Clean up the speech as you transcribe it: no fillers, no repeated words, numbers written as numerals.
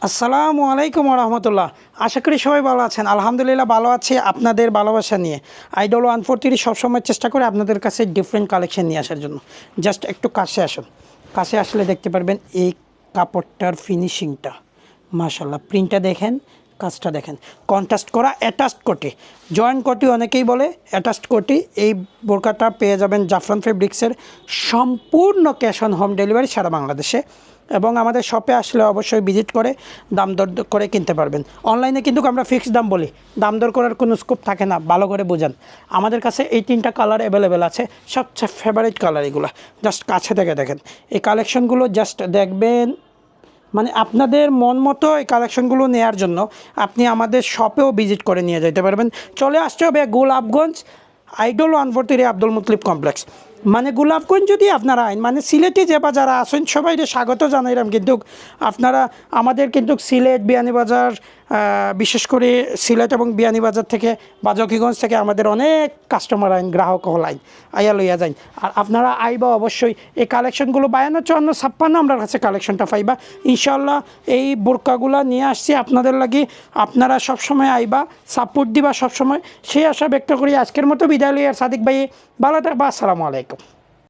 আসসালামু আলাইকুম রহমতুল্লাহ। আশা করি সবাই ভালো আছেন। আলহামদুলিল্লাহ ভালো আছি আপনাদের ভালোবাসা নিয়ে। আইডল 143 সবসময় চেষ্টা করে আপনাদের কাছে ডিফারেন্ট কালেকশন নিয়ে আসার জন্য। জাস্ট একটু কাছে আসুন, কাছে আসলে দেখতে পারবেন এই কাপড়টার ফিনিশিংটা, মাশাল্লাহ। প্রিন্টটা দেখেন, কাজটা দেখেন, কন্ট্রাস্ট করা অ্যাটাচড কোটি, জয়েন্ট কোটি অনেকেই বলে, অ্যাটাচড কোটি। এই বোরকাটা পেয়ে যাবেন জাফরান ফেব্রিক্সের, সম্পূর্ণ ক্যাশ অন হোম ডেলিভারি সারা বাংলাদেশে। এবং আমাদের শপে আসলে অবশ্যই ভিজিট করে দাম দর করে কিনতে পারবেন। অনলাইনে কিন্তু আমরা ফিক্সড দাম বলি, দাম দর করার কোনো স্কোপ থাকে না, ভালো করে বোঝান। আমাদের কাছে এই 3টা কালার অ্যাভেলেবেল আছে, সবচেয়ে ফেভারিট কালার এগুলো। জাস্ট কাছে থেকে দেখেন এই কালেকশনগুলো, জাস্ট দেখবেন, মানে আপনাদের মন মতো এই কালেকশনগুলো নেওয়ার জন্য আপনি আমাদের শপেও ভিজিট করে নিয়ে যেতে পারবেন। চলে আসতে হবে Golapganj, idol 143 Abdul Mutalib complex. মানে গোলাপগঞ্জ যদি আপনারা আইন, মানে সিলেটে যে বা যারা আসেন সবাই স্বাগত জানাইলাম। কিন্তু আপনারা আমাদের কিন্তু সিলেট, বিয়ানীবাজার, বিশেষ করে সিলেট এবং বিয়ানীবাজার থেকে বা জকিগঞ্জ থেকে আমাদের অনেক কাস্টমার আইন, গ্রাহক হল আইন, আইয়া লইয়া যাইন। আর আপনারা আইবা অবশ্যই এই কালেকশনগুলো 52, 54, 56 আমরা কাছে কালেকশনটা পাইবা ইনশাল্লাহ। এই বোরকাগুলা নিয়ে আসছি আপনাদের লাগি, আপনারা সবসময় আইবা, সাপোর্ট দিবা সবসময়, সেই আশা ব্যক্ত করি আজকের মতো বিদায় লইয়ার। সাদিক ভাই ভালো থাকবা। আসসালামু আলাইকুম।